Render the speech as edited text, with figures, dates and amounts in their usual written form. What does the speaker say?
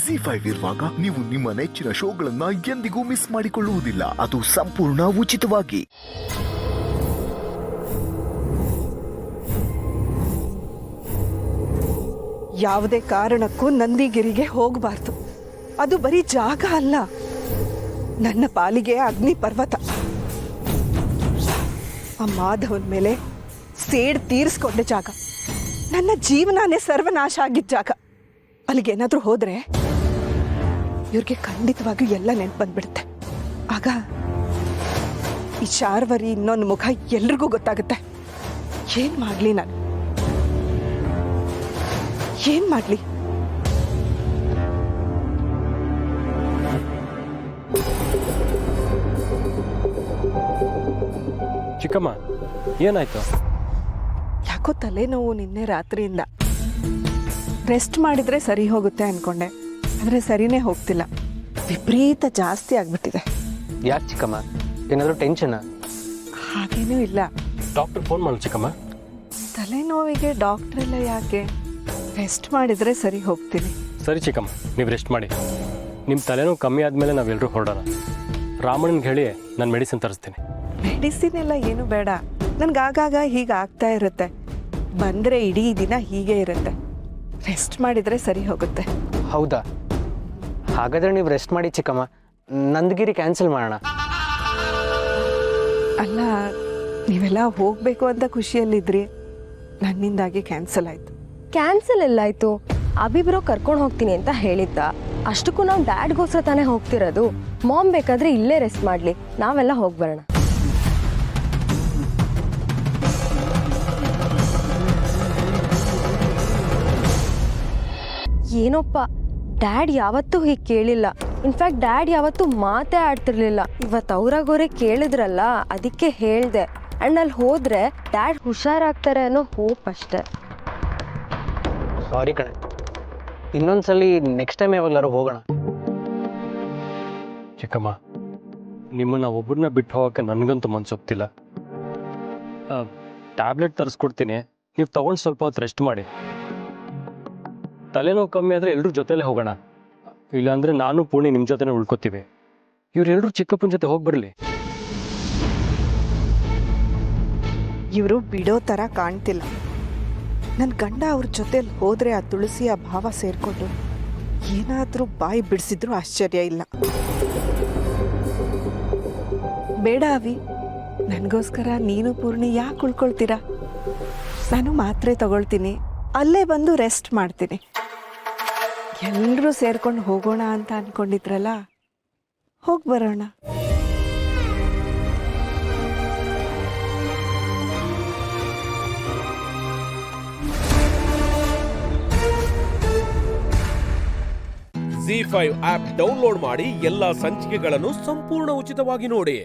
ZEE5 ಇರುವಾಗ ನೀವು ನಿಮ್ಮ ನೆಚ್ಚಿನ ಶೋಗಳನ್ನ ಎಂದಿಗೂ ಮಿಸ್ ಮಾಡಿಕೊಳ್ಳುವುದಿಲ್ಲ. ಅದು ಸಂಪೂರ್ಣ ಉಚಿತವಾಗಿ. ಯಾವುದೇ ಕಾರಣಕ್ಕೂ ನಂದಿಗಿರಿಗೆ ಹೋಗಬಾರ್ದು. ಅದು ಬರೀ ಜಾಗ ಅಲ್ಲ, ನನ್ನ ಪಾಲಿಗೆ ಅಗ್ನಿ ಪರ್ವತ. ಆ ಮಾಧವನ ಮೇಲೆ ಸೇಡ್ ತೀರಿಸ್ಕೊಂಡ ಜಾಗ, ನನ್ನ ಜೀವನನೇ ಸರ್ವನಾಶ ಆಗಿದ್ದ ಜಾಗ. ಅಲ್ಲಿಗೇನಾದ್ರೂ ಹೋದ್ರೆ ಇವ್ರಿಗೆ ಖಂಡಿತವಾಗಿಯೂ ಎಲ್ಲ ನೆನ್ಪು ಬಂದ್ಬಿಡುತ್ತೆ. ಆಗ ಈ ಶಾರ್ವರಿ ಇನ್ನೊಂದು ಮುಖ ಎಲ್ರಿಗೂ ಗೊತ್ತಾಗುತ್ತೆ. ಏನ್ ಮಾಡ್ಲಿ ನಾನು, ಏನ್ ಮಾಡ್ಲಿ? ಚಿಕ್ಕಮ್ಮ, ಏನಾಯ್ತು? ಯಾಕೋ ತಲೆನೋವು ನಿನ್ನೆ ರಾತ್ರಿಯಿಂದ. ರೆಸ್ಟ್ ಮಾಡಿದ್ರೆ ಸರಿ ಹೋಗುತ್ತೆ ಅನ್ಕೊಂಡೆ, ಆದ್ರೆ ಸರಿನೇ ಹೋಗ್ತಿಲ್ಲ. ವಿಪರೀತ ಜಾಸ್ತಿ ಆಗ್ಬಿಟ್ಟಿದೆ. ಯಾಕೆ ಚಿಕ್ಕಮ್ಮ, ಏನಾದರೂ ಟೆನ್ಷನ್? ಹಾಗೇನೂ ಇಲ್ಲ. ಡಾಕ್ಟರ್ ಫೋನ್ ಮಾಡು ಚಿಕ್ಕಮ್ಮ. ತಲೆನೋವಿಗೆ ಡಾಕ್ಟರ್ ಎಲ್ಲ ಯಾಕೆ? ರೆಸ್ಟ್ ಮಾಡಿದ್ರೆ ಸರಿ ಹೋಗ್ತೀನಿ. ಸರಿ ಚಿಕ್ಕಮ್ಮ, ನೀವು ರೆಸ್ಟ್ ಮಾಡಿ. ನಿಮ್ಮ ತಲೆನೋವು ಕಮ್ಮಿ ಆದಮೇಲೆ ನಾವೆಲ್ಲರೂ ಹೊರಡೋಣ. ರಾಮಣ್ಣನಿಗೆ ಹೇಳಿ ನಾನು ಮೆಡಿಸಿನ್ ತರಿಸ್ತೀನಿ. ಮೆಡಿಸಿನ್ ಎಲ್ಲ ಏನು ಬೇಡ, ನನ್ಗೆ ಆಗಾಗ ಹೀಗೆ ಆಗ್ತಾ ಇರುತ್ತೆ. ಬಂದರೆ ಇಡೀ ದಿನ ಹೀಗೆ ಇರುತ್ತೆ. ರೆಸ್ಟ್ ಮಾಡಿದರೆ ಸರಿ ಹೋಗುತ್ತೆ. ಹೌದಾ? ಹಾಗಾದರೆ ನೀವು ರೆಸ್ಟ್ ಮಾಡಿ ಚಿಕ್ಕಮ್ಮ. ನಂದಗಿರಿ ಕ್ಯಾನ್ಸಲ್ ಮಾಡೋಣ. ಅಲ್ಲ, ನೀವೆಲ್ಲ ಹೋಗಬೇಕು ಅಂತ ಖುಷಿಯಲ್ಲಿದ್ರಿ, ನನ್ನಿಂದಾಗಿ ಕ್ಯಾನ್ಸಲ್ ಆಯಿತು. ಕ್ಯಾನ್ಸಲ್ ಎಲ್ಲಾಯ್ತು? ಅಭಿಬ್ರೋ ಕರ್ಕೊಂಡು ಹೋಗ್ತೀನಿ ಅಂತ ಹೇಳಿದ್ದ. ಅಷ್ಟಕ್ಕೂ ನಾವು ಡ್ಯಾಡ್ಗೋಸ್ಕರ ತಾನೇ ಹೋಗ್ತಿರೋದು. ಮಾಮ್ ಬೇಕಾದ್ರೆ ಇಲ್ಲೇ ರೆಸ್ಟ್ ಮಾಡಲಿ, ನಾವೆಲ್ಲ ಹೋಗಿ ಬರೋಣ. ಏನೋಪ್ಪ, ಡ್ಯಾಡ್ ಯಾವತ್ತೂ ಹೀಗೆ ಕೇಳಿಲ್ಲ. ಇನ್ಫ್ಯಾಕ್ಟ್ ಡ್ಯಾಡ್ ಯಾವತ್ತೂ ಮಾತೇ ಆಡ್ತಿರ್ಲಿಲ್ಲ. ಇವತ್ತು ಅವ್ರಾಗೋರೆ ಕೇಳಿದ್ರಲ್ಲ, ಅದಕ್ಕೆ ಹೇಳಿದೆ. ಆ್ಯಂಡ್ ಅಲ್ಲಿ ಹೋದ್ರೆ ಡ್ಯಾಡ್ ಹುಷಾರಾಗ್ತಾರೆ ಅನ್ನೋ ಹೋಪ್ ಅಷ್ಟೆ. ಸಾರಿ ಕಣೆ, ಇನ್ನೊಂದ್ಸಲಿ ನೆಕ್ಸ್ಟ್ ಟೈಮ್ ಯಾವಾಗಲಾರು ಹೋಗೋಣ. ಚಿಕ್ಕಮ್ಮ, ನಿಮ್ಮನ್ನು ಒಬ್ಬರನ್ನ ಬಿಟ್ಟು ಹೋಗೋಕ್ಕೆ ನನಗಂತೂ ಮನ್ಸೊಪ್ತಿಲ್ಲ. ಟ್ಯಾಬ್ಲೆಟ್ ತರಿಸ್ಕೊಡ್ತೀನಿ, ನೀವು ತೊಗೊಂಡು ಸ್ವಲ್ಪ ಹೊತ್ತು ರೆಸ್ಟ್ ಮಾಡಿ. ತಲೆನೋವು ಕಮ್ಮಿ ಆದರೆ ಎಲ್ಲರೂ ಜೊತೆಲೇ ಹೋಗೋಣ. ಇಲ್ಲಾಂದರೆ ನಾನು ಪೂರ್ಣಿ ನಿಮ್ಮ ಜೊತೆನೇ ಉಳ್ಕೊತೀವಿ. ಇವರೆಲ್ಲರೂ ಚಿಕ್ಕಪ್ಪನ ಜೊತೆ ಹೋಗಿ ಬರಲಿ. ಇವರು ಬಿಡೋ ಥರ ಕಾಣ್ತಿಲ್ಲ. ನನ್ನ ಗಂಡ ಅವ್ರ ಜೊತೆಲಿ ಹೋದರೆ ಆ ತುಳಸಿಯ ಭಾವ ಸೇರಿಕೊಂಡು ಏನಾದರೂ ಬಾಯಿ ಬಿಡಿಸಿದ್ರು ಆಶ್ಚರ್ಯ ಇಲ್ಲ. ಬೇಡ ಅವಿ, ನನಗೋಸ್ಕರ ನೀನು ಪೂರ್ಣಿ ಯಾಕೆ ಉಳ್ಕೊಳ್ತೀರಾ? ನಾನು ಮಾತ್ರೆ ತಗೊಳ್ತೀನಿ, ಅಲ್ಲೇ ಬಂದು ರೆಸ್ಟ್ ಮಾಡ್ತೀನಿ. ಎಲ್ಲರೂ ಸೇರ್ಕೊಂಡು ಹೋಗೋಣ ಅಂತ ಅಂದ್ಕೊಂಡಿದ್ರಲ್ಲ, ಹೋಗಿ ಬರೋಣ. ZEE5 ಆಪ್ ಡೌನ್ಲೋಡ್ ಮಾಡಿ ಎಲ್ಲಾ ಸಂಚಿಕೆಗಳನ್ನು ಸಂಪೂರ್ಣ ಉಚಿತವಾಗಿ ನೋಡಿ.